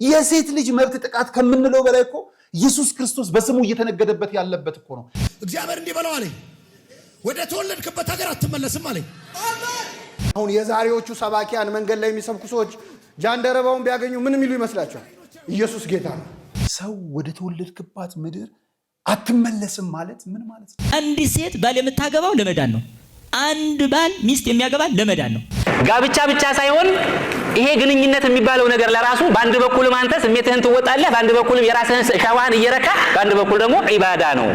የሴት ልጅ መብት ጥቃት ከምንለው በላይ እኮ ኢየሱስ ክርስቶስ በስሙ እየተነገደበት ያለበት እኮ ነው። እግዚአብሔር እንዲህ በለው አለኝ፣ ወደ ተወለድክበት ሀገር አትመለስም አለኝ። አሁን የዛሬዎቹ ሰባኪያን መንገድ ላይ የሚሰብኩ ሰዎች ጃንደረባውን ቢያገኙ ምን የሚሉ ይመስላችኋል? ኢየሱስ ጌታ ነው። ሰው ወደ ተወለድክባት ምድር አትመለስም ማለት ምን ማለት ነው? አንድ ሴት ባል የምታገባው ለመዳን ነው። አንድ ባል ሚስት የሚያገባ ለመዳን ነው። ጋብቻ ብቻ ሳይሆን ይሄ ግንኙነት የሚባለው ነገር ለራሱ በአንድ በኩልም አንተ ስሜትህን ትወጣለህ፣ በአንድ በኩልም የራስህን ሻዋህን እየረካ፣ በአንድ በኩል ደግሞ ዒባዳ ነው።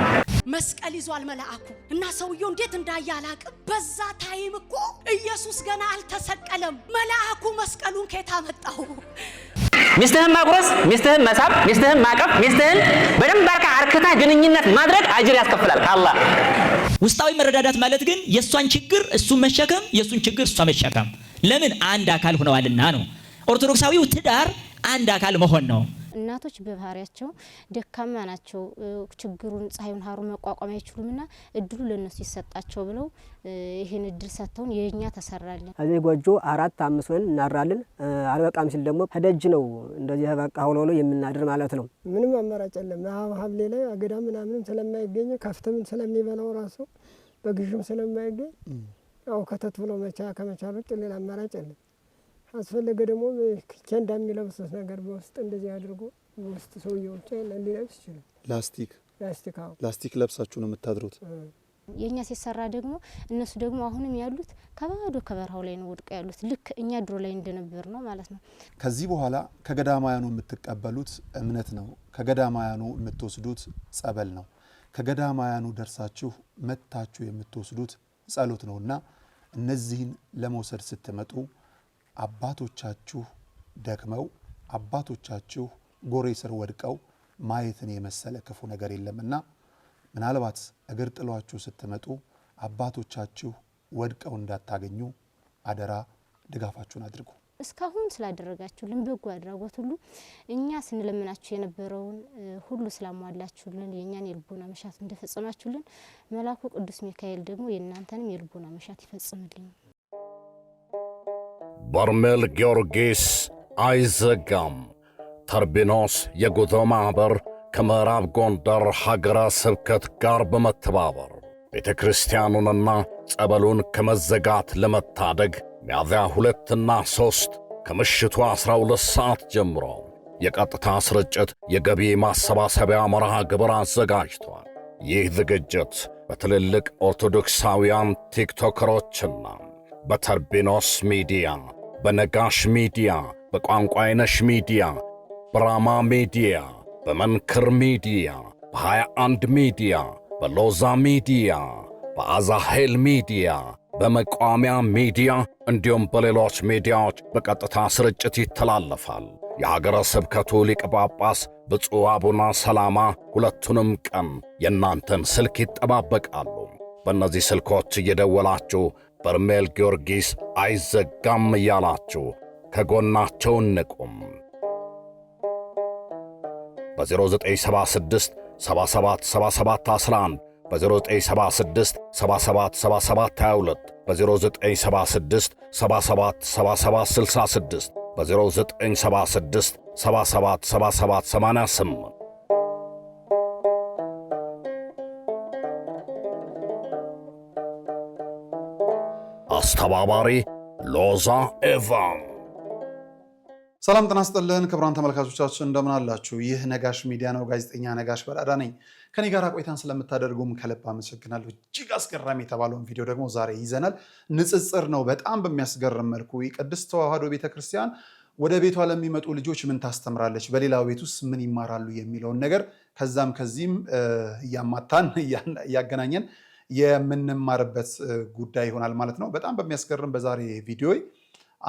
መስቀል ይዟል መልአኩ እና ሰውየው እንዴት እንዳያላቅ በዛ ታይም እኮ ኢየሱስ ገና አልተሰቀለም። መልአኩ መስቀሉን ከየት አመጣው? ሚስትህን ማጉረስ፣ ሚስትህን መሳብ፣ ሚስትህን ማቀፍ፣ ሚስትህን በደንብ አርክታ ግንኙነት ማድረግ አጅር ያስከፍላል ከአላህ። ውስጣዊ መረዳዳት ማለት ግን የሷን ችግር እሱ መሸከም፣ የሱን ችግር እሷ መሸከም። ለምን? አንድ አካል ሆነዋልና ነው። ኦርቶዶክሳዊው ትዳር አንድ አካል መሆን ነው። እናቶች በባህሪያቸው ደካማ ናቸው። ችግሩን ፀሐዩን ሀሩን መቋቋም አይችሉምና እድሉ ለነሱ ይሰጣቸው ብለው ይሄን እድል ሰጥተውን የኛ ተሰራለን። እዚህ ጎጆ 4-5 ሆነን እናራለን። አልበቃም ሲል ደግሞ ከደጅ ነው እንደዚህ በቃ ሆኖ የምናድር ማለት ነው። ምንም አማራጭ የለም። ሀብሌ ላይ አገዳ ምናምንም ስለማይገኝ ከፍተም ስለሚበላው ራሱ በግዥም ስለማይገኝ ያው ከተት ብሎ ከመቻል ውጭ ሌላ አማራጭ የለም። አስፈለገ ደግሞ ኬንዳ የሚለብሱት ነገር በውስጥ እንደዚህ አድርጎ በውስጥ ሰውየው ሊለብስ ይችላል። ላስቲክ ለብሳችሁ ነው የምታድሩት? የኛ ሲሰራ ደግሞ እነሱ ደግሞ አሁንም ያሉት ከባዶ ከበረሃው ላይ ነው ወድቀው ያሉት። ልክ እኛ ድሮ ላይ እንደነበር ነው ማለት ነው። ከዚህ በኋላ ከገዳማያኑ የምትቀበሉት እምነት ነው። ከገዳማያኑ የምትወስዱት ጸበል ነው። ከገዳማያኑ ደርሳችሁ መታችሁ የምትወስዱት ጸሎት ነውና እነዚህን ለመውሰድ ስትመጡ አባቶቻችሁ ደክመው አባቶቻችሁ ጎሬ ስር ወድቀው ማየትን የመሰለ ክፉ ነገር የለምና ምናልባት እግር ጥሏችሁ ስትመጡ አባቶቻችሁ ወድቀው እንዳታገኙ አደራ ድጋፋችሁን አድርጉ። እስካሁን ስላደረጋችሁልን በጎ አድራጎት ሁሉ እኛ ስንለምናችሁ የነበረውን ሁሉ ስላሟላችሁልን የኛን የልቦና መሻት እንደፈጸማችሁልን መልአኩ ቅዱስ ሚካኤል ደግሞ የእናንተንም የልቦና መሻት ይፈጽምልኝ። በርሜል ጊዮርጊስ አይዘጋም። ተርቢኖስ የጉዞ ማኅበር ከምዕራብ ጎንደር ሀገረ ስብከት ጋር በመተባበር ቤተ ክርስቲያኑንና ጸበሉን ከመዘጋት ለመታደግ ሚያዝያ 2ና 3 ከምሽቱ 12 ሰዓት ጀምሮ የቀጥታ ስርጭት የገቢ ማሰባሰቢያ መርሃ ግብር አዘጋጅቷል። ይህ ዝግጅት በትልልቅ ኦርቶዶክሳውያን ቲክቶከሮችና በተርቢኖስ ሚዲያ፣ በነጋሽ ሚዲያ፣ በቋንቋይነሽ ሚዲያ፣ በራማ ሚዲያ፣ በመንክር ሚዲያ፣ በ21 ሚዲያ፣ በሎዛ ሚዲያ፣ በአዛሄል ሚዲያ፣ በመቋሚያ ሚዲያ እንዲሁም በሌሎች ሚዲያዎች በቀጥታ ስርጭት ይተላለፋል። የሀገረ ስብከቱ ሊቀ ጳጳስ ብፁዕ አቡነ ሰላማ ሁለቱንም ቀን የእናንተን ስልክ ይጠባበቃሉ። በእነዚህ ስልኮች እየደወላችሁ በርሜል ጊዮርጊስ አይዘጋም እያላችሁ ከጎናቸው እንቁም። በ0976 77 77 11 በ0976 77 77 22 በ0976 77 77 66 በ0976 77 77 88 አስተባባሪ ሎዛ ኤቫን። ሰላም ጤና ይስጥልን ክቡራን ተመልካቾቻችን እንደምን አላችሁ? ይህ ነጋሽ ሚዲያ ነው። ጋዜጠኛ ነጋሽ በራዳ ነኝ። ከኔ ጋር ቆይታን ስለምታደርጉም ከልብ አመሰግናለሁ። እጅግ አስገራሚ የተባለውን ቪዲዮ ደግሞ ዛሬ ይዘናል። ንጽጽር ነው። በጣም በሚያስገርም መልኩ የቅድስት ተዋሕዶ ቤተክርስቲያን ወደ ቤቷ ለሚመጡ ልጆች ምን ታስተምራለች፣ በሌላው ቤት ውስጥ ምን ይማራሉ የሚለውን ነገር ከዛም ከዚህም እያማታን እያገናኘን የምንማርበት ጉዳይ ይሆናል ማለት ነው። በጣም በሚያስገርም በዛሬ ቪዲዮ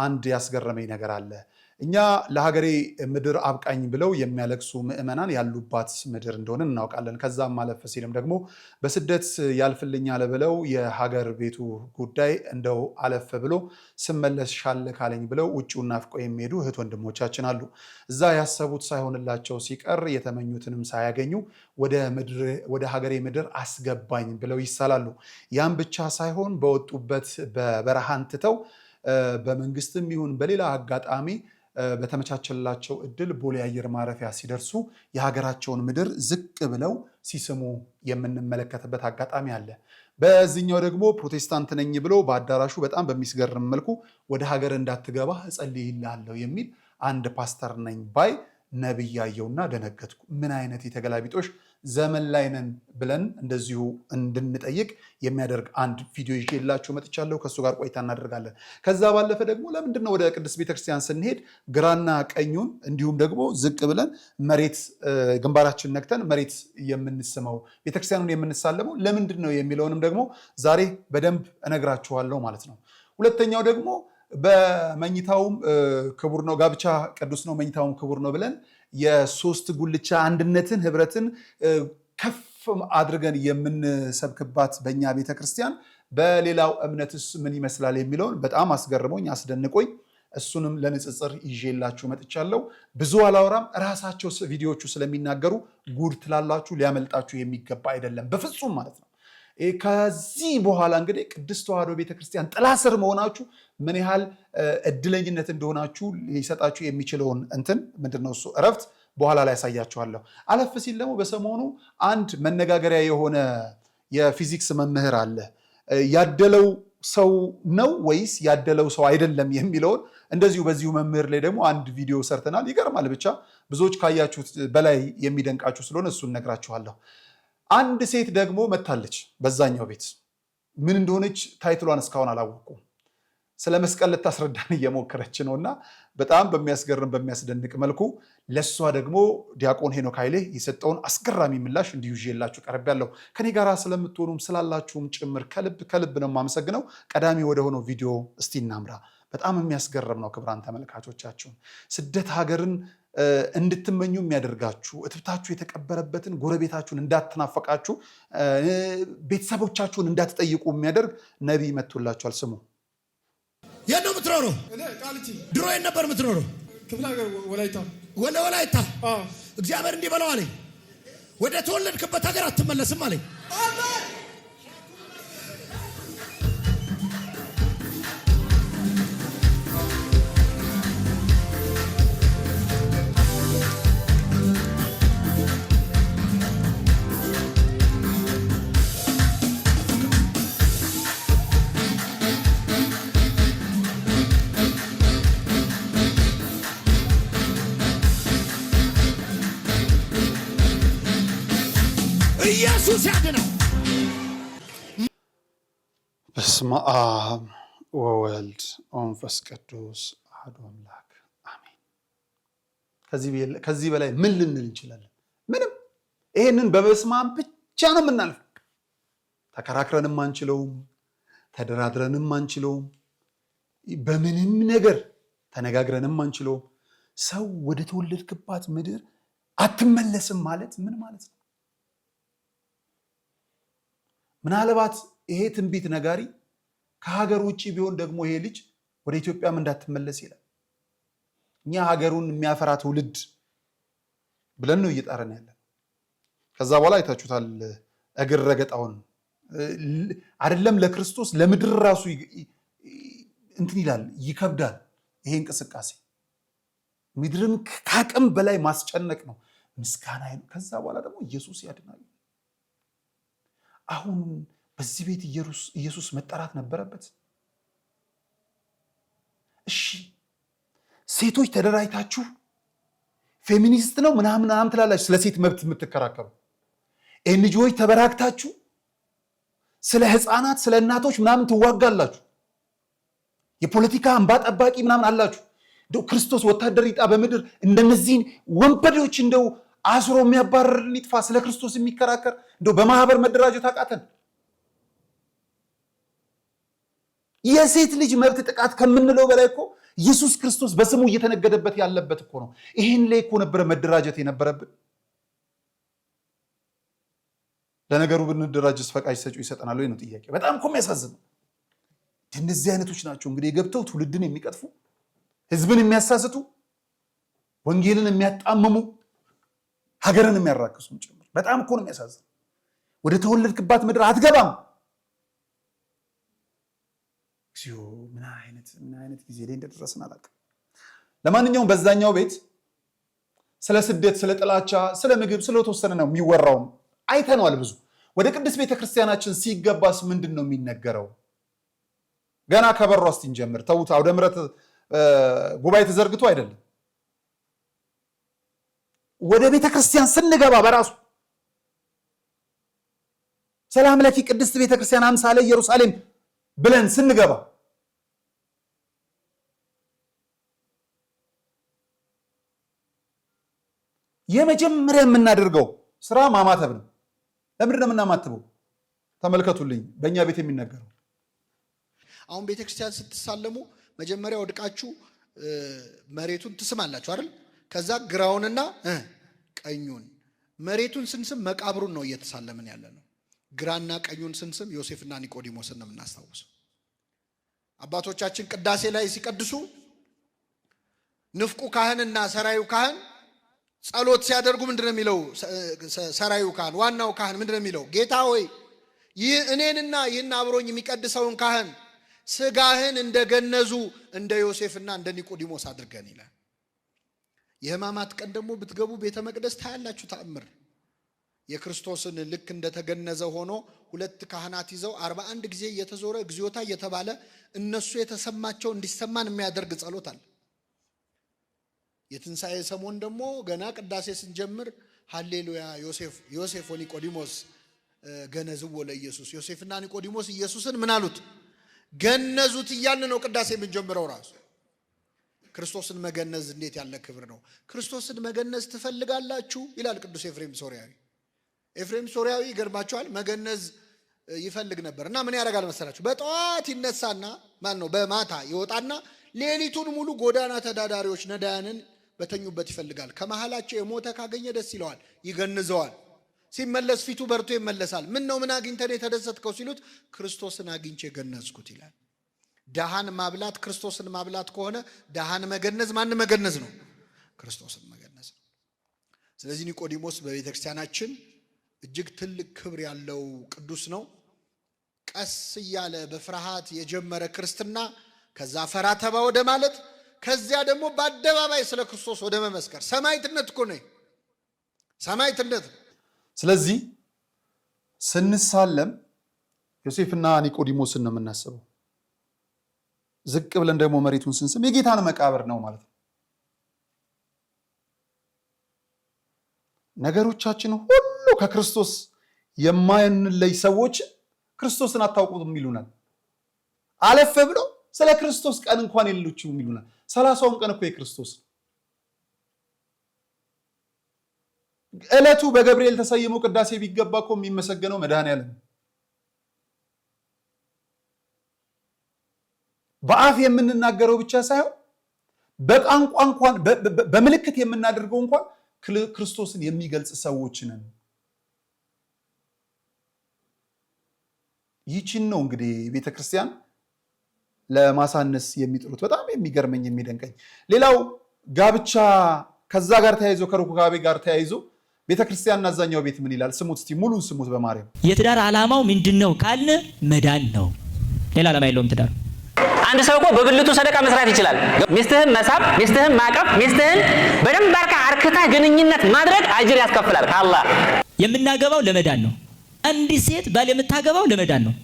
አንድ ያስገረመኝ ነገር አለ። እኛ ለሀገሬ ምድር አብቃኝ ብለው የሚያለቅሱ ምዕመናን ያሉባት ምድር እንደሆነ እናውቃለን። ከዛም ማለፍ ሲልም ደግሞ በስደት ያልፍልኛል ብለው የሀገር ቤቱ ጉዳይ እንደው አለፈ ብሎ ስመለስ ሻለ ካለኝ ብለው ውጭውን ናፍቀው የሚሄዱ እህት ወንድሞቻችን አሉ። እዛ ያሰቡት ሳይሆንላቸው ሲቀር የተመኙትንም ሳያገኙ ወደ ሀገሬ ምድር አስገባኝ ብለው ይሳላሉ። ያም ብቻ ሳይሆን በወጡበት በበረሃን ትተው በመንግስትም ይሁን በሌላ አጋጣሚ በተመቻቸላቸው እድል ቦሌ አየር ማረፊያ ሲደርሱ የሀገራቸውን ምድር ዝቅ ብለው ሲስሙ የምንመለከትበት አጋጣሚ አለ። በዚህኛው ደግሞ ፕሮቴስታንት ነኝ ብሎ በአዳራሹ በጣም በሚስገርም መልኩ ወደ ሀገር እንዳትገባ እጸልይልሃለሁ የሚል አንድ ፓስተር ነኝ ባይ ነብይ ያየውና ደነገጥኩ። ምን አይነት የተገላቢጦሽ ዘመን ላይ ነን ብለን እንደዚሁ እንድንጠይቅ የሚያደርግ አንድ ቪዲዮ ይዤላችሁ መጥቻለሁ። ከሱ ጋር ቆይታ እናደርጋለን። ከዛ ባለፈ ደግሞ ለምንድነው ወደ ቅድስት ቤተክርስቲያን ስንሄድ ግራና ቀኙን እንዲሁም ደግሞ ዝቅ ብለን መሬት ግንባራችን ነክተን መሬት የምንስመው ቤተክርስቲያኑን የምንሳለመው ለምንድነው የሚለውንም ደግሞ ዛሬ በደንብ እነግራችኋለሁ ማለት ነው። ሁለተኛው ደግሞ በመኝታውም ክቡር ነው፣ ጋብቻ ቅዱስ ነው፣ መኝታውም ክቡር ነው ብለን የሶስት ጉልቻ አንድነትን ህብረትን ከፍ አድርገን የምንሰብክባት በእኛ ቤተክርስቲያን በሌላው እምነትስ ምን ይመስላል የሚለውን በጣም አስገርሞኝ አስደንቆኝ እሱንም ለንጽጽር ይዤላችሁ መጥቻለሁ። ብዙ አላወራም፣ ራሳቸው ቪዲዮዎቹ ስለሚናገሩ ጉድ ትላላችሁ፣ ሊያመልጣችሁ የሚገባ አይደለም በፍጹም ማለት ነው። ከዚህ በኋላ እንግዲህ ቅድስት ተዋሕዶ ቤተክርስቲያን ጥላ ስር መሆናችሁ ምን ያህል እድለኝነት እንደሆናችሁ ሊሰጣችሁ የሚችለውን ምንድነው እሱ እረፍት በኋላ ላይ ያሳያችኋለሁ። አለፍ ሲል ደግሞ በሰሞኑ አንድ መነጋገሪያ የሆነ የፊዚክስ መምህር አለ። ያደለው ሰው ነው ወይስ ያደለው ሰው አይደለም የሚለውን እንደዚሁ በዚሁ መምህር ላይ ደግሞ አንድ ቪዲዮ ሰርተናል። ይገርማል። ብቻ ብዙዎች ካያችሁት በላይ የሚደንቃችሁ ስለሆነ እሱን ነግራችኋለሁ። አንድ ሴት ደግሞ መታለች በዛኛው ቤት። ምን እንደሆነች ታይትሏን እስካሁን አላወኩም። ስለ መስቀል ልታስረዳን እየሞከረች ነውና በጣም በሚያስገርም በሚያስደንቅ መልኩ ለሷ ደግሞ ዲያቆን ሄኖክ ኃይሌ የሰጠውን አስገራሚ ምላሽ እንዲሁ ይዤላችሁ ቀርቤያለሁ። ከኔ ጋር ስለምትሆኑም ስላላችሁም ጭምር ከልብ ነው የማመሰግነው። ቀዳሚ ወደ ሆነው ቪዲዮ እስቲ እናምራ። በጣም የሚያስገርም ነው። ክቡራን ተመልካቾቻችሁን ስደት ሀገርን እንድትመኙ የሚያደርጋችሁ እትብታችሁ የተቀበረበትን ጎረቤታችሁን እንዳትናፈቃችሁ ቤተሰቦቻችሁን እንዳትጠይቁ የሚያደርግ ነቢይ መጥቶላችኋል። ስሙ። የት ነው የምትኖረው? ድሮ የት ነበር የምትኖረው? ክፍለ ሀገር ወላይታ። ወላይታ። እግዚአብሔር እንዲህ በለው አለኝ፣ ወደ ተወለድክበት ሀገር አትመለስም አለኝ። ኢየሱስ ያድናል። በስመ አብ ወወልድ ወመንፈስ ቅዱስ አሐዱ አምላክ አሜን። ከዚህ በላይ ምን ልንል እንችላለን? ምንም። ይሄንን በበስመ አብ ብቻ ነው የምናልፈው። ተከራክረንም አንችለውም፣ ተደራድረንም አንችለውም፣ በምንም ነገር ተነጋግረንም አንችለውም። ሰው ወደ ተወለድክባት ምድር አትመለስም ማለት ምን ማለት ነው? ምናልባት ይሄ ትንቢት ነጋሪ ከሀገር ውጭ ቢሆን ደግሞ ይሄ ልጅ ወደ ኢትዮጵያም እንዳትመለስ ይላል። እኛ ሀገሩን የሚያፈራ ትውልድ ብለን ነው እየጣረን ያለን። ከዛ በኋላ አይታችሁታል እግር ረገጣውን። አይደለም ለክርስቶስ ለምድር ራሱ ይላል፣ ይከብዳል ይሄ እንቅስቃሴ። ምድርን ከአቅም በላይ ማስጨነቅ ነው። ምስጋና ነው። ከዛ በኋላ ደግሞ ኢየሱስ ያድናል። አሁን በዚህ ቤት ኢየሱስ መጠራት ነበረበት። እሺ ሴቶች ተደራጅታችሁ ፌሚኒስት ነው ምናምን ትላላችሁ፣ ስለ ሴት መብት የምትከራከሩ ኤንጂኦዎች ተበራክታችሁ ስለ ህፃናት ስለ እናቶች ምናምን ትዋጋላችሁ። የፖለቲካ እንባ ጠባቂ ምናምን አላችሁ። እንደው ክርስቶስ ወታደር ይጣ በምድር እንደነዚህን ወንበዴዎች እንደው አስሮ የሚያባረር ሊጥፋ ስለ ክርስቶስ የሚከራከር እንደው በማህበር መደራጀት አቃተን። የሴት ልጅ መብት ጥቃት ከምንለው በላይ እኮ ኢየሱስ ክርስቶስ በስሙ እየተነገደበት ያለበት እኮ ነው። ይሄን ላይ እኮ ነበረ መደራጀት የነበረብን። ለነገሩ ብንደራጀስ ፈቃጅ ሰጪው ይሰጠናል ወይ ነው ጥያቄ። በጣም እኮ የሚያሳዝነው እነዚህ አይነቶች ናቸው እንግዲህ ገብተው ትውልድን የሚቀጥፉ ህዝብን የሚያሳስቱ ወንጌልን የሚያጣምሙ ሀገርን የሚያራክሱም ጭምር። በጣም እኮ ነው የሚያሳዝነው። ወደ ተወለድክባት ምድር አትገባም። እግዚኦ ምን አይነት ጊዜ ላይ እንደደረስን አላውቅም። ለማንኛውም በዛኛው ቤት ስለ ስደት፣ ስለ ጥላቻ፣ ስለ ምግብ፣ ስለ ተወሰነ ነው የሚወራው። አይተነዋል ብዙ። ወደ ቅድስት ቤተክርስቲያናችን ሲገባስ ምንድን ነው የሚነገረው? ገና ከበሯ እስቲ እንጀምር። ተውት፣ አውደ ምሕረት ጉባኤ ተዘርግቶ አይደለም። ወደ ቤተክርስቲያን ስንገባ በራሱ ሰላም ለኪ ቅድስት ቤተክርስቲያን አምሳለ ኢየሩሳሌም ብለን ስንገባ የመጀመሪያ የምናደርገው ስራ ማማተብ ነው። ለምንድን ነው የምናማትበው? ተመልከቱልኝ፣ በእኛ ቤት የሚነገረው አሁን ቤተክርስቲያን ስትሳለሙ መጀመሪያ ወድቃችሁ መሬቱን ትስማላችሁ አይደል? ከዛ ግራውንና ቀኙን መሬቱን ስንስም መቃብሩን ነው እየተሳለምን ያለ ነው። ግራና ቀኙን ስንስም ዮሴፍና ኒቆዲሞስን ነው የምናስታውሰው። አባቶቻችን ቅዳሴ ላይ ሲቀድሱ ንፍቁ ካህንና ሰራዩ ካህን ጸሎት ሲያደርጉ ምንድነው የሚለው? ሰራዩ ካህን ዋናው ካህን ምንድነው የሚለው? ጌታ ሆይ ይህ እኔንና ይህን አብሮኝ የሚቀድሰውን ካህን ስጋህን እንደገነዙ እንደ ዮሴፍና እንደ ኒቆዲሞስ አድርገን ይላል። የሕማማት ቀን ደግሞ ብትገቡ ቤተ መቅደስ ታያላችሁ ተአምር። የክርስቶስን ልክ እንደተገነዘ ሆኖ ሁለት ካህናት ይዘው 41 ጊዜ እየተዞረ እግዚኦታ እየተባለ እነሱ የተሰማቸው እንዲሰማን የሚያደርግ ጸሎት አለ። የትንሣኤ ሰሞን ደግሞ ገና ቅዳሴ ስንጀምር ሃሌሉያ ዮሴፍ ወኒቆዲሞስ ገነዝዎ ለኢየሱስ፣ ዮሴፍና ኒቆዲሞስ ኢየሱስን ምን አሉት? ገነዙት እያልን ነው ቅዳሴ የምንጀምረው። ራሱ ክርስቶስን መገነዝ እንዴት ያለ ክብር ነው! ክርስቶስን መገነዝ ትፈልጋላችሁ ይላል ቅዱስ ኤፍሬም ሶርያዊ። ኤፍሬም ሶርያዊ ይገርማችኋል፣ መገነዝ ይፈልግ ነበር እና ምን ያደርጋል መሰላችሁ? በጠዋት ይነሳና በማታ ይወጣና ሌሊቱን ሙሉ ጎዳና ተዳዳሪዎች ነዳያንን በተኙበት ይፈልጋል። ከመሃላቸው የሞተ ካገኘ ደስ ይለዋል፣ ይገንዘዋል። ሲመለስ ፊቱ በርቶ ይመለሳል። ምን ነው ምን አግኝተን የተደሰትከው ሲሉት ክርስቶስን አግኝቼ ገነዝኩት ይላል። ደሃን ማብላት ክርስቶስን ማብላት ከሆነ ደሃን መገነዝ ማን መገነዝ ነው? ክርስቶስን መገነዝ ነው። ስለዚህ ኒቆዲሞስ በቤተክርስቲያናችን እጅግ ትልቅ ክብር ያለው ቅዱስ ነው። ቀስ እያለ በፍርሃት የጀመረ ክርስትና ከዛ ፈራ ተባ ወደ ማለት ከዚያ ደግሞ በአደባባይ ስለ ክርስቶስ ወደ መመስከር ሰማዕትነት እኮ ነው፣ ሰማዕትነት። ስለዚህ ስንሳለም ዮሴፍና ኒቆዲሞስን ነው የምናስበው። ዝቅ ብለን ደግሞ መሬቱን ስንስም የጌታን መቃብር ነው ማለት ነው። ነገሮቻችን ሁሉ ከክርስቶስ የማንለይ ሰዎች ክርስቶስን አታውቁትም ይሉናል። አለፈ ብሎ ስለ ክርስቶስ ቀን እንኳን የሌሎችም ይሉናል። 30ውን ቀን እኮ የክርስቶስ ዕለቱ በገብርኤል ተሰይሞ ቅዳሴ ቢገባ እኮ የሚመሰገነው መድኃኔዓለም። በአፍ የምንናገረው ብቻ ሳይሆን በቋንቋ እንኳን በምልክት የምናደርገው እንኳን ክርስቶስን የሚገልጽ ሰዎች ነን። ይህችን ነው እንግዲህ ቤተክርስቲያን ለማሳነስ የሚጥሩት። በጣም የሚገርመኝ የሚደንቀኝ ሌላው ጋብቻ ከዛ ጋር ተያይዞ ከሩካቤ ጋር ተያይዞ ቤተክርስቲያንና አዛኛው ቤት ምን ይላል? ስሙት እስቲ፣ ሙሉን ስሙት በማርያም። የትዳር ዓላማው ምንድነው ካልን መዳን ነው። ሌላ ዓላማ የለውም ትዳር። አንድ ሰው እኮ በብልቱ ሰደቃ መስራት ይችላል። ሚስትህን መሳብ፣ ሚስትህን ማቀፍ፣ ሚስትህን በደንብ አርክታ ግንኙነት ማድረግ አጅር ያስከፍላል ከአላህ። የምናገባው ለመዳን ነው። አንዲት ሴት ባል የምታገባው ለመዳን ነው።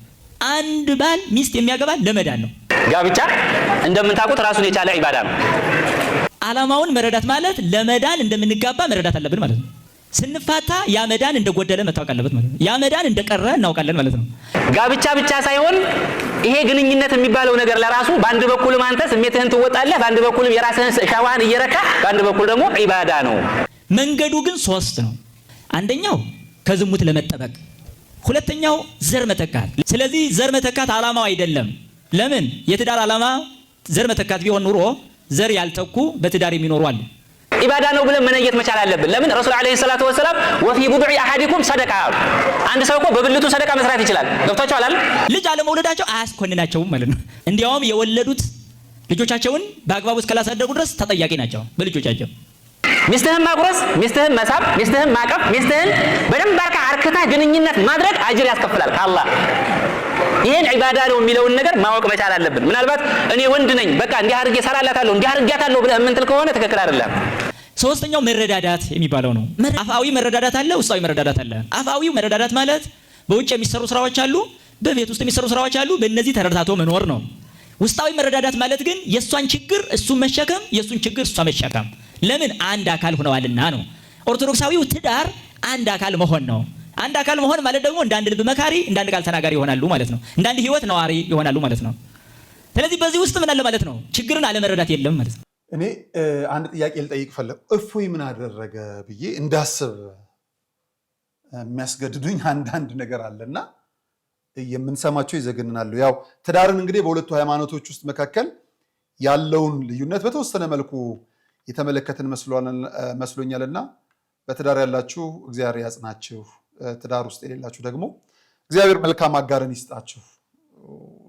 አንድ ባል ሚስት የሚያገባ ለመዳን ነው። ጋብቻ እንደምታውቁት ራሱን የቻለ ዒባዳ ነው። ዓላማውን መረዳት ማለት ለመዳን እንደምንጋባ መረዳት አለብን ማለት ነው። ስንፋታ ያ መዳን እንደጎደለ መታወቅ አለበት ማለት ነው። ያ መዳን እንደቀረ እናውቃለን ማለት ነው። ጋብቻ ብቻ ሳይሆን ይሄ ግንኙነት የሚባለው ነገር ለራሱ በአንድ በኩልም አንተ ስሜትህን ትወጣለህ፣ በአንድ በኩልም የራስህን ሻዋህን እየረካ፣ በአንድ በኩል ደግሞ ዒባዳ ነው። መንገዱ ግን 3 ነው። አንደኛው ከዝሙት ለመጠበቅ፣ ሁለተኛው ዘር መተካት። ስለዚህ ዘር መተካት ዓላማው አይደለም። ለምን? የትዳር ዓላማ ዘር መተካት ቢሆን ኑሮ ዘር ያልተኩ በትዳር የሚኖሩ አሉ። ዒባዳ ነው ብለን መነየት መቻል አለብን። ለምን? ረሱል አለይሂ ሰላቱ ወሰላም ወፊ ቡድዒ አሐዲኩም ሰደቃ። አንድ ሰው እኮ በብልቱ ሰደቃ መስራት ይችላል። ገብቷቸዋል አይደል? ልጅ አለመውለዳቸው አያስኮንናቸውም ማለት ነው። እንዲያውም የወለዱት ልጆቻቸውን በአግባቡ እስካላሳደጉ ድረስ ተጠያቂ ናቸው በልጆቻቸው። ሚስትህን ማጉረስ፣ ሚስትህን መሳብ፣ ሚስትህን ማቀፍ፣ ሚስትህን በደንብ አርክታ ግንኙነት ማድረግ አጅር ያስከፍላል ከአላህ። ይሄን ዒባዳ ነው የሚለውን ነገር ማወቅ መቻል አለብን። ምናልባት እኔ ወንድ ነኝ በቃ እንዲህ አድርጌ ሰራላታለሁ እንዲህ አድርጋታለሁ ብለህ የምንትል ከሆነ ትክክል አይደለም። ሶስተኛው መረዳዳት የሚባለው ነው። አፋዊ መረዳዳት አለ፣ ውስጣዊ መረዳዳት አለ። አፋዊው መረዳዳት ማለት በውጭ የሚሰሩ ስራዎች አሉ፣ በቤት ውስጥ የሚሰሩ ስራዎች አሉ። በእነዚህ ተረዳድቶ መኖር ነው። ውስጣዊ መረዳዳት ማለት ግን የእሷን ችግር እሱ መሸከም፣ የእሱን ችግር እሷ መሸከም። ለምን? አንድ አካል ሆነዋልና ነው። ኦርቶዶክሳዊው ትዳር አንድ አካል መሆን ነው። አንድ አካል መሆን ማለት ደግሞ እንደ አንድ ልብ መካሪ፣ እንደ አንድ ቃል ተናጋሪ ይሆናሉ ማለት ነው። እንደ አንድ ህይወት ነዋሪ ይሆናሉ ማለት ነው። ስለዚህ በዚህ ውስጥ ምን አለ ማለት ነው? ችግርን አለመረዳት የለም ማለት ነው። እኔ አንድ ጥያቄ ልጠይቅ ፈለግ እፎይ ምን አደረገ ብዬ እንዳስብ የሚያስገድዱኝ አንዳንድ ነገር አለና የምንሰማቸው ይዘግንናሉ። ያው ትዳርን እንግዲህ በሁለቱ ሃይማኖቶች ውስጥ መካከል ያለውን ልዩነት በተወሰነ መልኩ የተመለከትን መስሎኛልና በትዳር ያላችሁ እግዚአብሔር ያጽናችሁ፣ ትዳር ውስጥ የሌላችሁ ደግሞ እግዚአብሔር መልካም አጋርን ይስጣችሁ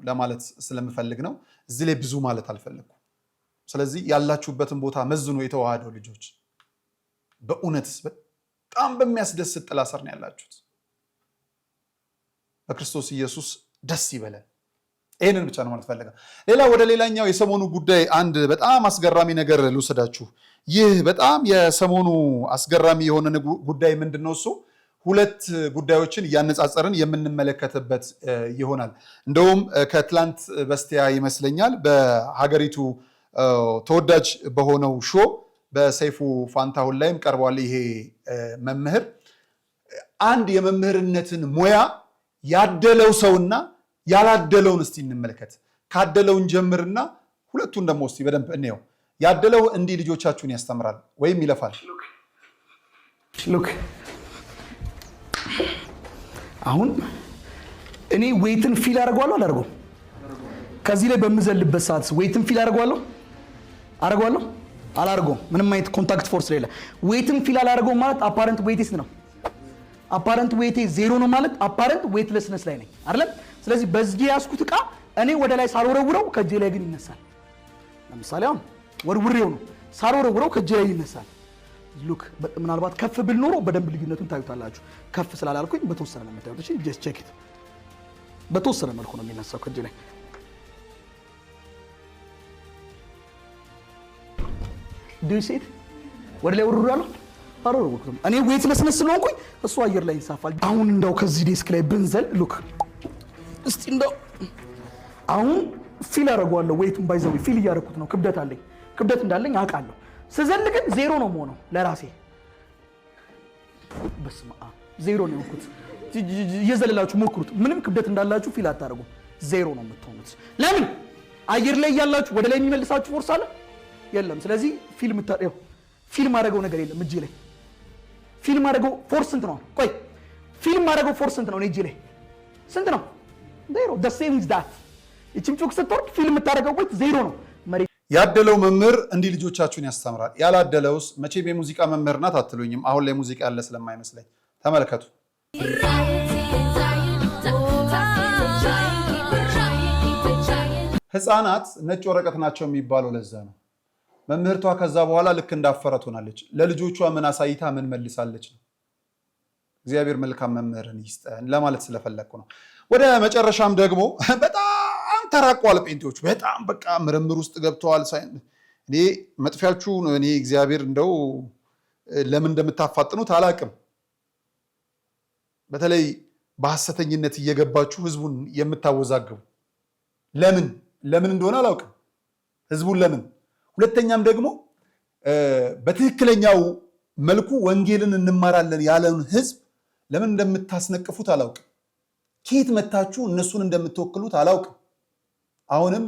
ለማለት ስለምፈልግ ነው። እዚህ ላይ ብዙ ማለት አልፈለግኩም። ስለዚህ ያላችሁበትን ቦታ መዝኖ የተዋሃደው ልጆች በእውነት በጣም በሚያስደስት ጥላ ስር ነው ያላችሁት። በክርስቶስ ኢየሱስ ደስ ይበለን። ይህንን ብቻ ነው ማለት ፈልጋለሁ። ሌላ ወደ ሌላኛው የሰሞኑ ጉዳይ አንድ በጣም አስገራሚ ነገር ልውሰዳችሁ። ይህ በጣም የሰሞኑ አስገራሚ የሆነ ጉዳይ ምንድነው? እሱ ሁለት ጉዳዮችን እያነጻጸርን የምንመለከትበት ይሆናል። እንደውም ከትላንት በስቲያ ይመስለኛል በሀገሪቱ ተወዳጅ በሆነው ሾው በሰይፉ ፋንታሁን ላይም ቀርቧል። ይሄ መምህር አንድ የመምህርነትን ሙያ ያደለው ሰውና ያላደለውን እስቲ እንመልከት። ካደለውን ጀምርና ሁለቱን ደግሞ እስቲ በደንብ እንየው። ያደለው እንዲህ ልጆቻችሁን ያስተምራል ወይም ይለፋል። ሉክ አሁን እኔ ዌይትን ፊል አደርገዋለሁ አላደርገውም? ከዚህ ላይ በምዘልበት ሰዓት ዌይትን ፊል አደርገዋለሁ አላደርገውም? ምንም አይነት ኮንታክት ፎርስ ሌለ ዌይትን ፊል አላደርገውም ማለት አፓረንት ዌይቴስ ነው። አፓረንት ዌይቴ ዜሮ ነው ማለት አፓረንት ዌይትለስነስ ላይ ነኝ አይደለም? ስለዚህ በዚህ ያስኩት ዕቃ እኔ ወደ ላይ ሳልወረውረው ከእጄ ላይ ግን ይነሳል። ለምሳሌ አሁን ወርውሬው ነው ሳልወረውረው ከእጄ ላይ ይነሳል። ሉክ ምናልባት ከፍ ብል ኖሮ በደንብ ልዩነቱን ታዩታላችሁ። ከፍ ስላላልኩኝ በተወሰነ ነው የምታዩት። እሺ ጀስት ቼክ ኢት። በተወሰነ መልኩ ነው የሚነሳው ከእጄ ላይ። ዱሴት ወደ ላይ ወርውራለሁ አልወረውርኩም። እኔ ዌይትለስነስ ስለሆንኩኝ እሱ አየር ላይ ይንሳፋል። አሁን እንደው ከዚህ ዴስክ ላይ ብንዘል ሉክ እስቲ እንደው አሁን ፊል አደርገዋለሁ። ዌይቱን ባይዘው ፊል እያደረኩት ነው። ክብደት አለኝ፣ ክብደት እንዳለኝ አውቃለሁ። ስዘል ግን ዜሮ ነው የምሆነው ለራሴ። በስመ አብ ዜሮ ነው የሆንኩት። እየዘለላችሁ ሞክሩት። ምንም ክብደት እንዳላችሁ ፊል አታደርጉም። ዜሮ ነው የምትሆኑት። ለምን? አየር ላይ ያላችሁ ወደ ላይ የሚመልሳችሁ ፎርስ አለ የለም። ስለዚህ ፊልም አደረገው ነገር የለም እጄ ላይ። ፊልም አደረገው ፎርስ ስንት ነው? ቆይ ፊልም አደረገው ፎርስ ስንት ነው? እጄ ላይ ስንት ነው? ዜሮ። the same is that እቺም ጮክ ስትወርድ ፊልም የምታደርገው ወይት ዜሮ ነው። ያደለው መምህር እንዲህ ልጆቻችሁን ያስተምራል። ያላደለውስ? መቼም የሙዚቃ መምህር ናት አትሉኝም። አሁን ላይ ሙዚቃ ያለ ስለማይመስለኝ ተመልከቱ። ህፃናት ነጭ ወረቀት ናቸው የሚባለው ለዛ ነው። መምህርቷ ከዛ በኋላ ልክ እንዳፈረ ትሆናለች። ለልጆቿ ምን አሳይታ ምን መልሳለች ነው። እግዚአብሔር መልካም መምህርን ይስጠን ለማለት ስለፈለግኩ ነው። ወደ መጨረሻም ደግሞ በጣም ተራቋል። ጴንጤዎቹ በጣም በቃ ምርምር ውስጥ ገብተዋል። እኔ መጥፊያችሁ እኔ እግዚአብሔር እንደው ለምን እንደምታፋጥኑት አላቅም። በተለይ በሐሰተኝነት እየገባችሁ ህዝቡን የምታወዛግቡ ለምን እንደሆነ አላውቅም። ህዝቡን ለምን? ሁለተኛም ደግሞ በትክክለኛው መልኩ ወንጌልን እንማራለን ያለውን ህዝብ ለምን እንደምታስነቅፉት አላውቅም። ከየት መታችሁ እነሱን እንደምትወክሉት አላውቅም። አሁንም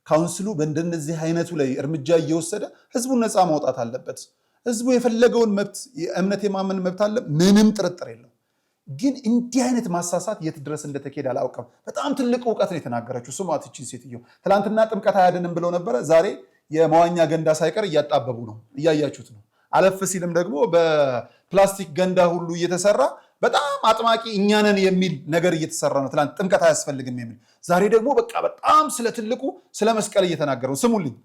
ካውንስሉ በእንደነዚህ አይነቱ ላይ እርምጃ እየወሰደ ህዝቡን ነፃ ማውጣት አለበት። ህዝቡ የፈለገውን መብት እምነት የማመን መብት አለ፣ ምንም ጥርጥር የለው። ግን እንዲህ አይነት ማሳሳት የት ድረስ እንደተኬደ አላውቅም። በጣም ትልቅ እውቀት ነው የተናገረችው። ስሟት ይህችን ሴትዮ። ትናንትና ጥምቀት አያድንም ብለው ነበረ። ዛሬ የመዋኛ ገንዳ ሳይቀር እያጣበቡ ነው፣ እያያችሁት ነው። አለፍ ሲልም ደግሞ በፕላስቲክ ገንዳ ሁሉ እየተሰራ በጣም አጥማቂ እኛነን የሚል ነገር እየተሰራ ነው። ትናንት ጥምቀት አያስፈልግም የሚል፣ ዛሬ ደግሞ በቃ በጣም ስለ ትልቁ ስለ መስቀል እየተናገረው። ስሙልኝ።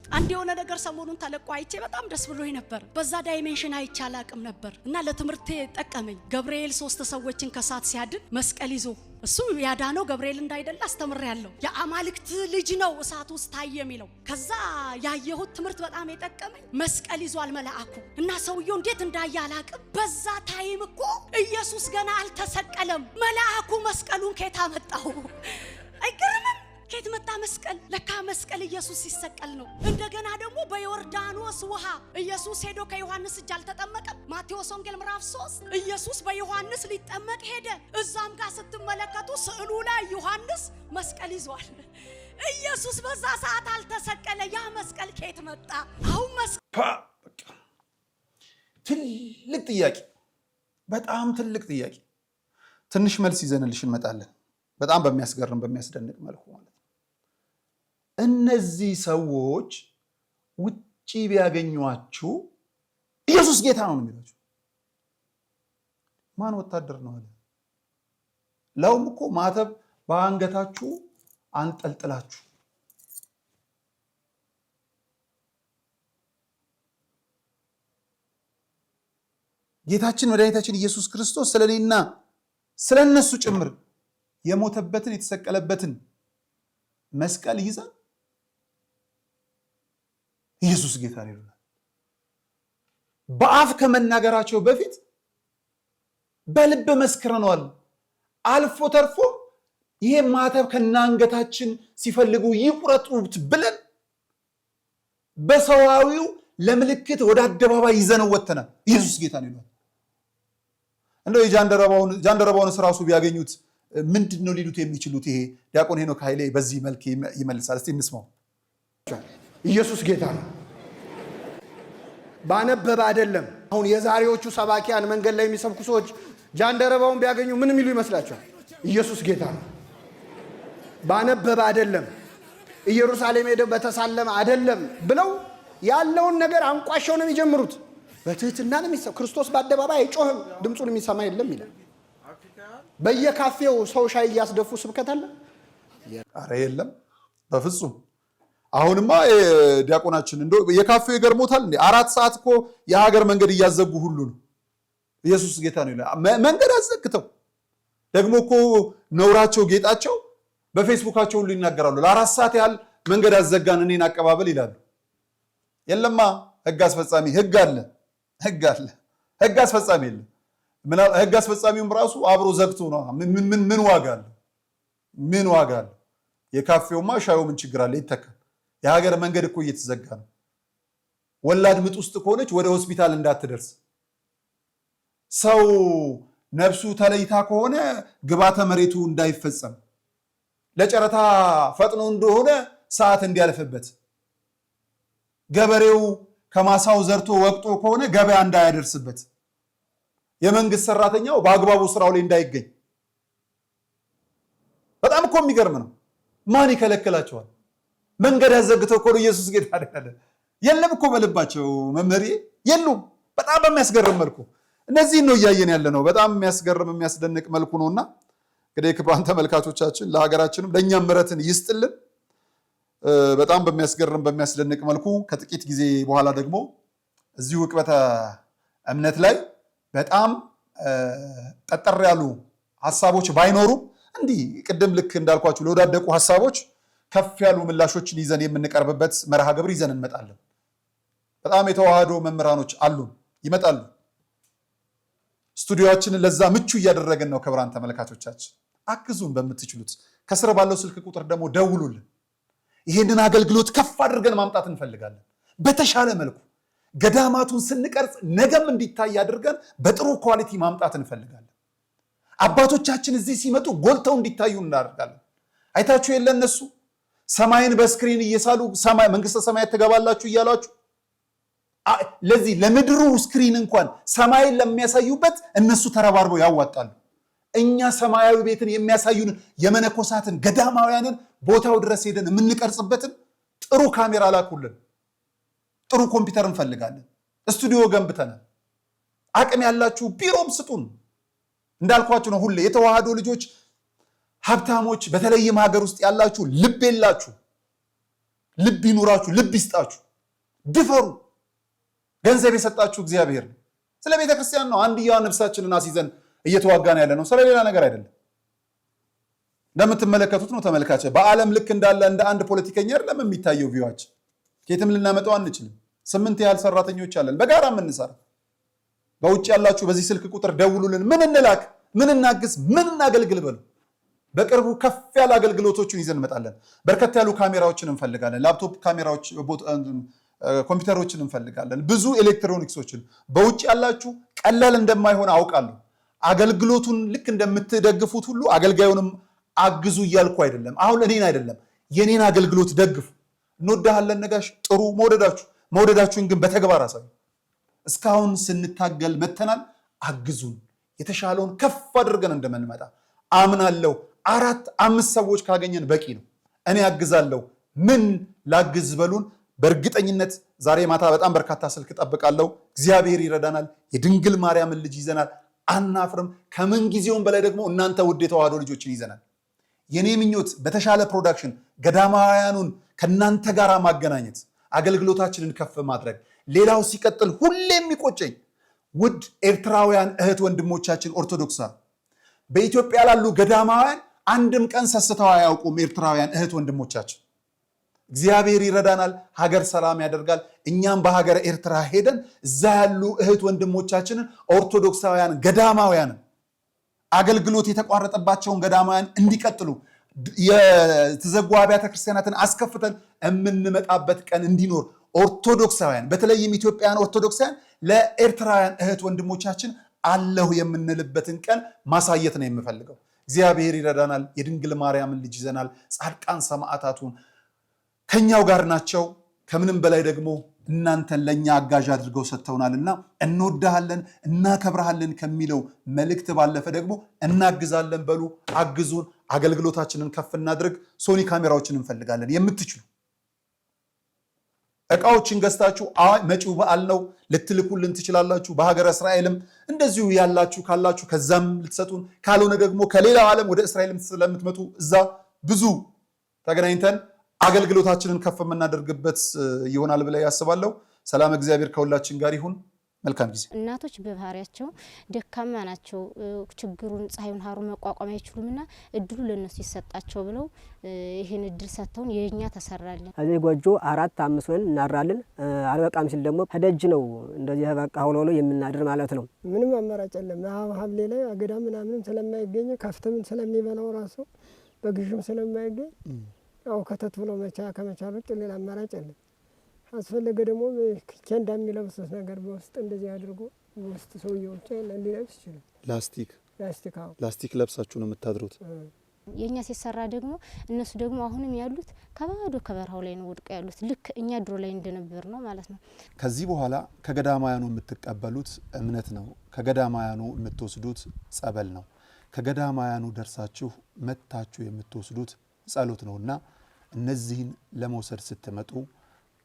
አንድ የሆነ ነገር ሰሞኑን ተለቆ አይቼ በጣም ደስ ብሎኝ ነበር። በዛ ዳይሜንሽን አይቼ አላቅም ነበር እና ለትምህርቴ ጠቀመኝ። ገብርኤል 3 ሰዎችን ከሳት ሲያድን መስቀል ይዞ እሱ ያዳነው ገብርኤል እንዳይደለ አስተምሬያለሁ። የአማልክት ልጅ ነው እሳት ውስጥ ታየ የሚለው። ከዛ ያየሁት ትምህርት በጣም የጠቀመኝ መስቀል ይዟል መልአኩ እና ሰውየው እንዴት እንዳየ አላቅም። በዛ ታይም እኮ ኢየሱስ ገና አልተሰቀለም። መልአኩ መስቀሉን ከየት አመጣው? አይገርምም? ከየት መጣ መስቀል? ለካ መስቀል ኢየሱስ ሲሰቀል ነው። እንደገና ደግሞ በዮርዳኖስ ውሃ ኢየሱስ ሄዶ ከዮሐንስ እጅ አልተጠመቀም። ማቴዎስ ወንጌል ምዕራፍ 3 ኢየሱስ በዮሐንስ ሊጠመቅ ሄደ። እዛም ጋር ስትመለከቱ ስዕሉ ላይ ዮሐንስ መስቀል ይዟል። ኢየሱስ በዛ ሰዓት አልተሰቀለ። ያ መስቀል ከየት መጣ? አሁን መስቀል ትልቅ ጥያቄ፣ በጣም ትልቅ ጥያቄ። ትንሽ መልስ ይዘንልሽ እንመጣለን። በጣም በሚያስገርም በሚያስደንቅ መልኩ ማለት ነው። እነዚህ ሰዎች ውጪ ቢያገኟችሁ ኢየሱስ ጌታ ነው የሚሏችሁ። ማን ወታደር ነው አለ? ለውም እኮ ማተብ በአንገታችሁ አንጠልጥላችሁ ጌታችን መድኃኒታችን ኢየሱስ ክርስቶስ ስለኔና ስለነሱ ጭምር የሞተበትን የተሰቀለበትን መስቀል ይዘን ኢየሱስ ጌታ ነው ይሉናል። በአፍ ከመናገራቸው በፊት በልብ መስክረናል። አልፎ ተርፎ ይሄ ማተብ ከናንገታችን ሲፈልጉ ይቁረጡት ብለን በሰዋዊው ለምልክት ወደ አደባባይ ይዘነው ወተናል። ኢየሱስ ጌታ ነው ይሉናል። እንደው የጃንደረባውን ራሱ ቢያገኙት ምንድነው ሊሉት የሚችሉት? ይሄ ዲያቆን ሄኖክ ኃይሌ በዚህ መልክ ይመልሳል። እስቲ እንስማው። ኢየሱስ ጌታ ነው። ባነበበ አይደለም። አሁን የዛሬዎቹ ሰባኪያን መንገድ ላይ የሚሰብኩ ሰዎች ጃንደረባውን ቢያገኙ ምን የሚሉ ይመስላችኋል? ኢየሱስ ጌታ ነው። ባነበበ አይደለም፣ ኢየሩሳሌም ሄደው በተሳለመ አይደለም ብለው ያለውን ነገር አንቋሸው ነው የሚጀምሩት። በትህትና ነው የሚሰብክ። ክርስቶስ በአደባባይ አይጮህም፣ ድምፁን የሚሰማ የለም ይላል። በየካፌው ሰው ሻይ እያስደፉ ስብከት አለ? አረ የለም በፍጹም። አሁንማ ዲያቆናችን እንደው የካፌው ይገርሞታል እንዴ! 4 ሰዓት እኮ የሀገር መንገድ እያዘጉ ሁሉ ነው ኢየሱስ ጌታ ነው ይላል። መንገድ አዘግተው ደግሞ እኮ ነውራቸው ጌጣቸው በፌስቡካቸው ሁሉ ይናገራሉ። ለ4 ሰዓት ያህል መንገድ አዘጋን እኔን አቀባበል ይላሉ። የለማ ህግ አስፈጻሚ ህግ አለ። ህግ አስፈጻሚ የለም። ህግ አስፈጻሚውም ራሱ አብሮ ዘግቶ ነው። ምን ዋጋ አለ? ምን ዋጋ አለ? የካፌውማ ሻዩ ምን ችግር አለ? ይተካል። የሀገር መንገድ እኮ እየተዘጋ ነው። ወላድ ምጥ ውስጥ ከሆነች ወደ ሆስፒታል እንዳትደርስ፣ ሰው ነፍሱ ተለይታ ከሆነ ግባተ መሬቱ እንዳይፈጸም፣ ለጨረታ ፈጥኖ እንደሆነ ሰዓት እንዲያልፍበት፣ ገበሬው ከማሳው ዘርቶ ወቅቶ ከሆነ ገበያ እንዳያደርስበት፣ የመንግስት ሰራተኛው በአግባቡ ስራው ላይ እንዳይገኝ። በጣም እኮ የሚገርም ነው። ማን ይከለክላቸዋል? መንገድ ያዘግተው እኮ ነው ኢየሱስ ጌታ አይደለም። የለም እኮ በልባቸው መምህሬ የሉም። በጣም በሚያስገርም መልኩ እነዚህን ነው እያየን ያለ ነው። በጣም የሚያስገርም የሚያስደንቅ መልኩ ነውና እንግዲህ ክቡራን ተመልካቾቻችን ለሀገራችንም ለእኛም ምሕረትን ይስጥልን። በጣም በሚያስገርም በሚያስደንቅ መልኩ ከጥቂት ጊዜ በኋላ ደግሞ እዚሁ ዕቅበተ እምነት ላይ በጣም ጠጠር ያሉ ሀሳቦች ባይኖሩም እንዲህ ቅድም ልክ እንዳልኳችሁ ለወዳደቁ ሀሳቦች ከፍ ያሉ ምላሾችን ይዘን የምንቀርብበት መርሃ ግብር ይዘን እንመጣለን። በጣም የተዋህዶ መምህራኖች አሉን፣ ይመጣሉ። ስቱዲዮአችንን ለዛ ምቹ እያደረግን ነው። ክቡራን ተመልካቾቻችን አግዙን በምትችሉት። ከስር ባለው ስልክ ቁጥር ደግሞ ደውሉልን። ይሄንን አገልግሎት ከፍ አድርገን ማምጣት እንፈልጋለን። በተሻለ መልኩ ገዳማቱን ስንቀርጽ ነገም እንዲታይ አድርገን በጥሩ ኳሊቲ ማምጣት እንፈልጋለን። አባቶቻችን እዚህ ሲመጡ ጎልተው እንዲታዩ እናደርጋለን። አይታችሁ የለ እነሱ ሰማይን በስክሪን እየሳሉ መንግስተ ሰማያት ትገባላችሁ እያሏችሁ፣ ለዚህ ለምድሩ ስክሪን እንኳን ሰማይን ለሚያሳዩበት እነሱ ተረባርበው ያዋጣሉ። እኛ ሰማያዊ ቤትን የሚያሳዩን የመነኮሳትን ገዳማውያንን ቦታው ድረስ ሄደን የምንቀርጽበትን ጥሩ ካሜራ ላኩልን። ጥሩ ኮምፒውተር እንፈልጋለን። ስቱዲዮ ገንብተናል። አቅም ያላችሁ ቢሮም ስጡን። እንዳልኳችሁ ነው። ሁሌ የተዋህዶ ልጆች ሀብታሞች፣ በተለይም ሀገር ውስጥ ያላችሁ ልብ የላችሁ ልብ ይኑራችሁ፣ ልብ ይስጣችሁ፣ ድፈሩ። ገንዘብ የሰጣችሁ እግዚአብሔር ነው። ስለ ቤተ ክርስቲያን ነው አንድያ ነፍሳችንን አስይዘን እየተዋጋን ያለ ነው፣ ስለሌላ ነገር አይደለም። እንደምትመለከቱት ነው ተመልካች። በዓለም ልክ እንዳለ እንደ አንድ ፖለቲከኛ አይደለም የሚታየው ቪዋች። ከየትም ልናመጣው አንችልም። 8 ያህል ሰራተኞች አለን በጋራ የምንሰራ። በውጭ ያላችሁ በዚህ ስልክ ቁጥር ደውሉልን። ምን እንላክ፣ ምን እናግዝ፣ ምን እናገልግል በሉ። በቅርቡ ከፍ ያለ አገልግሎቶችን ይዘን እንመጣለን። በርከት ያሉ ካሜራዎችን እንፈልጋለን። ላፕቶፕ ካሜራዎች፣ ኮምፒውተሮችን እንፈልጋለን። ብዙ ኤሌክትሮኒክሶችን። በውጭ ያላችሁ ቀላል እንደማይሆን አውቃለሁ። አገልግሎቱን ልክ እንደምትደግፉት ሁሉ አገልጋዩንም አግዙ እያልኩ አይደለም። አሁን እኔን አይደለም የኔን አገልግሎት ደግፉ። እንወዳሃለን ነጋሽ፣ ጥሩ መውደዳችሁን ግን በተግባር አሳዩ። እስካሁን ስንታገል መተናል። አግዙን። የተሻለውን ከፍ አድርገን እንደምንመጣ አምናለሁ። 4-5 ሰዎች ካገኘን በቂ ነው። እኔ አግዛለሁ። ምን ላግዝ በሉን። በእርግጠኝነት ዛሬ ማታ በጣም በርካታ ስልክ ጠብቃለሁ። እግዚአብሔር ይረዳናል። የድንግል ማርያምን ልጅ ይዘናል። አናፍርም። ከምን ጊዜውም በላይ ደግሞ እናንተ ውድ የተዋህዶ ልጆችን ይዘናል። የኔ ምኞት በተሻለ ፕሮዳክሽን ገዳማውያኑን ከናንተ ጋር ማገናኘት፣ አገልግሎታችንን ከፍ ማድረግ። ሌላው ሲቀጥል ሁሌ የሚቆጨኝ ውድ ኤርትራውያን እህት ወንድሞቻችን ኦርቶዶክሳን በኢትዮጵያ ላሉ ገዳማውያን አንድም ቀን ሰስተው አያውቁም። ኤርትራውያን እህት ወንድሞቻችን እግዚአብሔር ይረዳናል። ሀገር ሰላም ያደርጋል። እኛም በሀገረ ኤርትራ ሄደን እዛ ያሉ እህት ወንድሞቻችንን ኦርቶዶክሳውያን ገዳማውያንን አገልግሎት የተቋረጠባቸውን ገዳማውያን እንዲቀጥሉ የተዘጉ አብያተ ክርስቲያናትን አስከፍተን የምንመጣበት ቀን እንዲኖር ኦርቶዶክሳውያን በተለይም ኢትዮጵያውያን ኦርቶዶክሳውያን ለኤርትራውያን እህት ወንድሞቻችን አለሁ የምንልበትን ቀን ማሳየት ነው የምፈልገው። እግዚአብሔር ይረዳናል። የድንግል ማርያምን ልጅ ይዘናል። ጻድቃን ሰማዕታቱን ከኛው ጋር ናቸው። ከምንም በላይ ደግሞ እናንተን ለኛ አጋዥ አድርገው ሰጥተውናልና እንወዳሃለን፣ እናከብረሃለን ከሚለው መልእክት ባለፈ ደግሞ እናግዛለን በሉ። አግዙን። አገልግሎታችንን ከፍ እናድርግ። ሶኒ ካሜራዎችን እንፈልጋለን። የምትችሉ እቃዎችን ገዝታችሁ መጪው በዓል ነው ልትልኩልን ትችላላችሁ። በሀገረ እስራኤልም እንደዚሁ ያላችሁ ካላችሁ ከዛም ልትሰጡን፣ ካልሆነ ደግሞ ከሌላው ዓለም ወደ እስራኤልም ስለምትመጡ እዛ ብዙ ተገናኝተን አገልግሎታችንን ከፍ የምናደርግበት ይሆናል ብለ ያስባለሁ። ሰላም እግዚአብሔር ከሁላችን ጋር ይሁን። መልካም ጊዜ። እናቶች በባህሪያቸው ደካማ ናቸው። ችግሩን ፀሐዩን ሀሩ መቋቋም አይችሉምና እድሉ ለነሱ ይሰጣቸው ብለው ይሄን እድል ሰጥተውን የኛ ተሰራለን። እዚህ ጎጆ 4-5 ሆነን እናራለን። አልበቃም ሲል ደግሞ ከደጅ ነው እንደዚህ በቃ ሆኖ የምናድር ማለት ነው። ምንም አማራጭ የለም። ሀብሌ ላይ አገዳ ምናምን ስለማይገኝ ከፍተም ስለሚበላው ራሱ በግዥም ስለማይገኝ ያው ከተት ብሎ ከመቻል ውጭ ሌላ አማራጭ የለም። አስፈለገ ደግሞ ኬንዳ የሚለብሱት ነገር በውስጥ እንደዚህ አድርጎ በውስጥ ሰውየው ሊለብስ ይችላል። ላስቲክ ለብሳችሁ ነው የምታድሩት። የኛ ሲሰራ ደግሞ እነሱ ደግሞ አሁንም ያሉት ከባዶ ከበረሃው ላይ ነው ወድቀው ያሉት። ልክ እኛ ድሮ ላይ እንደነበር ነው ማለት ነው። ከዚህ በኋላ ከገዳማያኑ የምትቀበሉት እምነት ነው። ከገዳማያኑ የምትወስዱት ጸበል ነው። ከገዳማያኑ ደርሳችሁ መታችሁ የምትወስዱት ጸሎት ነውና እነዚህን ለመውሰድ ስትመጡ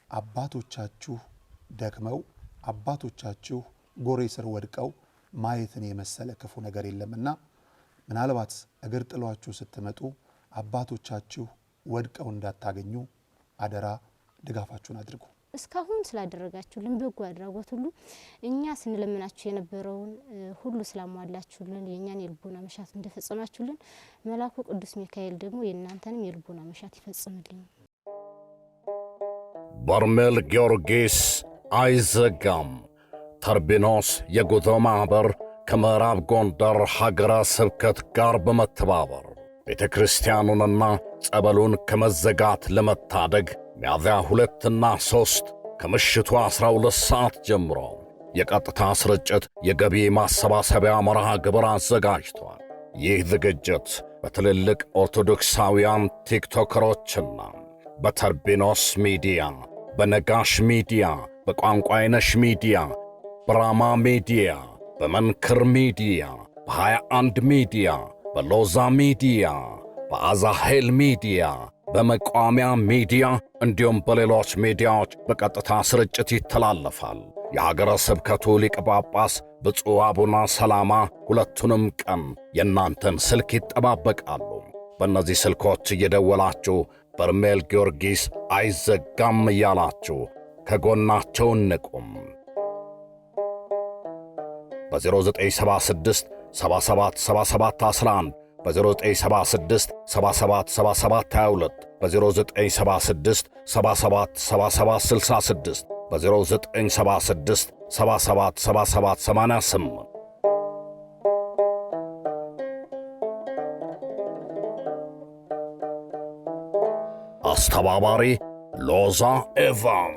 አባቶቻችሁ ደክመው አባቶቻችሁ ጎሬ ስር ወድቀው ማየትን የመሰለ ክፉ ነገር የለምና ምናልባት እግር ጥሏችሁ ስትመጡ አባቶቻችሁ ወድቀው እንዳታገኙ አደራ ድጋፋችሁን አድርጉ። እስካሁን ስላደረጋችሁልን በጎ አድራጎት ሁሉ እኛ ስንለምናችሁ የነበረውን ሁሉ ስላሟላችሁልን የኛን የልቦና መሻት እንደፈጸማችሁልን መልአኩ ቅዱስ ሚካኤል ደግሞ የእናንተንም የልቦና መሻት ይፈጽምልኝ። በርሜል ጊዮርጊስ አይዘጋም። ተርቢኖስ የጉዞ ማኅበር ከምዕራብ ጎንደር ሀገረ ስብከት ጋር በመተባበር ቤተ ክርስቲያኑንና ጸበሉን ከመዘጋት ለመታደግ ሚያዝያ 2ና 3 ከምሽቱ 12 ሰዓት ጀምሮ የቀጥታ ስርጭት የገቢ ማሰባሰቢያ መርሃ ግብር አዘጋጅቷል። ይህ ዝግጅት በትልልቅ ኦርቶዶክሳውያን ቲክቶከሮችና በተርቢኖስ ሚዲያ፣ በነጋሽ ሚዲያ፣ በቋንቋይነሽ ሚዲያ፣ በራማ ሚዲያ፣ በመንክር ሚዲያ፣ በ21 ሚዲያ፣ በሎዛ ሚዲያ፣ በአዛሄል ሚዲያ፣ በመቋሚያ ሚዲያ እንዲሁም በሌሎች ሚዲያዎች በቀጥታ ስርጭት ይተላለፋል። የሀገረ ስብከቱ ሊቀ ጳጳስ ብፁዕ አቡነ ሰላማ ሁለቱንም ቀን የእናንተን ስልክ ይጠባበቃሉ። በእነዚህ ስልኮች እየደወላችሁ በርሜል ጊዮርጊስ አይዘጋም እያላችሁ ከጎናቸው እንቁም። በ0976 77 77 11 በ0976 77 77 22 በ0976 77 77 66 በ0976 77 77 88 አስተባባሪ ሎዛ ኤቫን